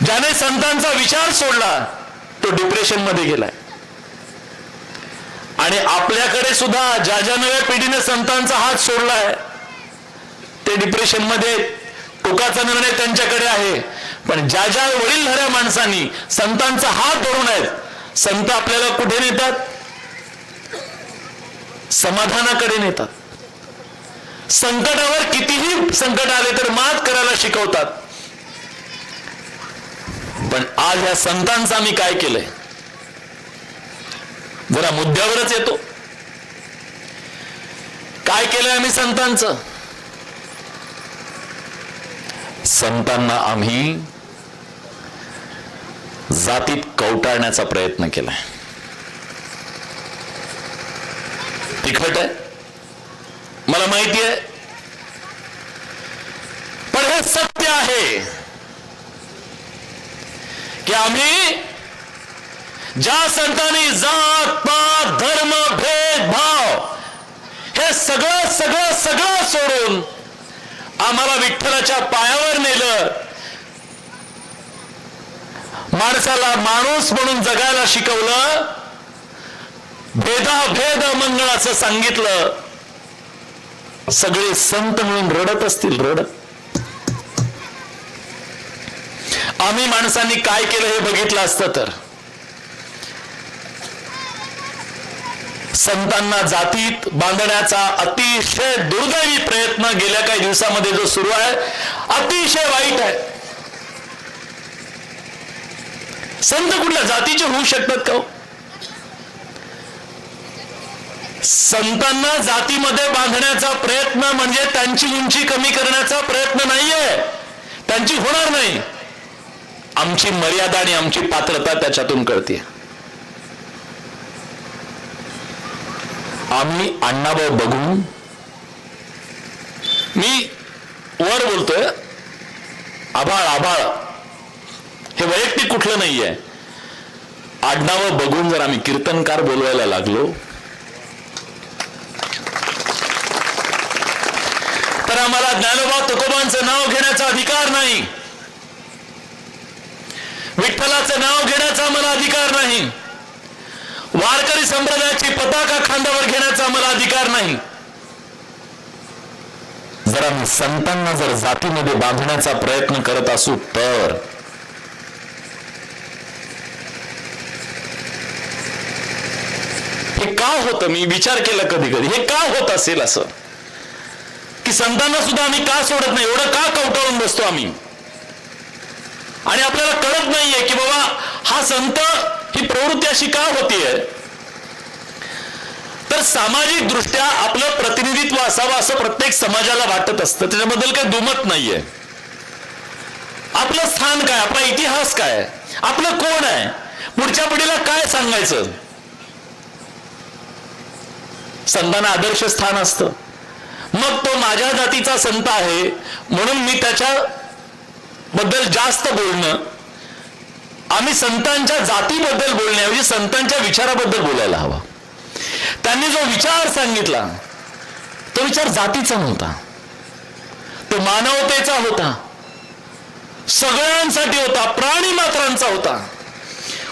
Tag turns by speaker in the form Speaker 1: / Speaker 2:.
Speaker 1: ज्याने संतांचा विचार सोडला तो डिप्रेशन मध्ये गेलाय. आणि आपल्याकडे सुद्धा ज्या ज्या नव्या पिढीने संतांचा हात सोडलाय ते डिप्रेशन मध्ये. टोकाचा निर्णय त्यांच्याकडे आहे. पण ज्या ज्या वडीलधाऱ्या माणसांनी संतांचा हात धरून आहेत, संत आपल्याला कुठे नेतात? समाधानाकडे नेतात. संकटावर कितीही संकट आले तर मात करायला शिकवतात. पण आज या संतांचं आम्ही काय केलंय? जरा मुद्द्यावरच येतो. काय केलंय आम्ही संतांचं? संतांना आम्ही जातीत कवटाळण्याचा प्रयत्न केलाय. तिखट आहे, मला माहिती आहे, पण हे सत्य आहे की आम्ही ज्या संतांनी जात पात धर्म भेदभाव हे सगळं सगळं सगळं सोडून आम्हाला विठ्ठलाच्या पायावर नेलं, माणसाला माणूस म्हणून जगायला शिकवलं, भेदाभेद मंगळाचं सांगितलं, सगळे संत म्हणून रडत असतील, रडत. आम्ही माणसांनी काय केलं हे बघितलं असतं तर संतांना जातीत बांधण्याचा अतिशय दुर्दैवी प्रयत्न गेल्या काही दिवसामध्ये जो सुरू आहे अतिशय वाईट आहे. संत कुठल्या जातीचे होऊ शकतात का? संतांना जातीमध्ये बांधण्याचा प्रयत्न म्हणजे त्यांची उंची कमी करण्याचा प्रयत्न नाहीये, त्यांची होणार नाही. आमची मर्यादा आणि आमची पात्रता त्याच्यातून कळते. आम्ही अण्णाभाऊ बघून, मी वर बोलतोय, आभाळ आभाळ हे वैयक्तिक कुठलं नाहीये, आडनावं बघून जर आम्ही कीर्तनकार बोलवायला लागलो तर आम्हाला ज्ञानोबा तुकोबांचं नाव घेण्याचा अधिकार नाही, विठ्ठलाचं नाव घेण्याचा आम्हाला अधिकार नाही, वारकरी संप्रदायाची पताका खांद्यावर घेण्याचा आम्हाला अधिकार नाही. जर आम्ही संतांना जर जातीमध्ये बांधण्याचा प्रयत्न करत असू तर हे का होतं? मी विचार केला कधी कधी, हे का होत असेल असं की संतांना सुद्धा आम्ही का सोडत नाही, एवढं का कवटाळून बसतो आम्ही? आणि आपल्याला कळत नाहीये की बाबा हा संत ही प्रवृत्ती अशी का होतीये? तर सामाजिक दृष्ट्या आपलं प्रतिनिधित्व असावं असं प्रत्येक समाजाला वाटत असतं, त्याच्याबद्दल काही दुमत नाहीये. आपलं स्थान काय, आपला इतिहास काय, आपलं कोण आहे, पुढच्या पिढीला काय सांगायचं, संतांना आदर्श स्थान असतं. मग तो माझ्या जातीचा संत आहे म्हणून मी त्याच्या बद्दल जास्त बोलणं, आम्ही संतांच्या जातीबद्दल बोलण्याऐवजी संतांच्या विचाराबद्दल बोलायला हवं. त्यांनी जो विचार सांगितला तो विचार जातीचा नव्हता, तो मानवतेचा होता, सगळ्यांसाठी होता, प्राणी मात्रांचा होता.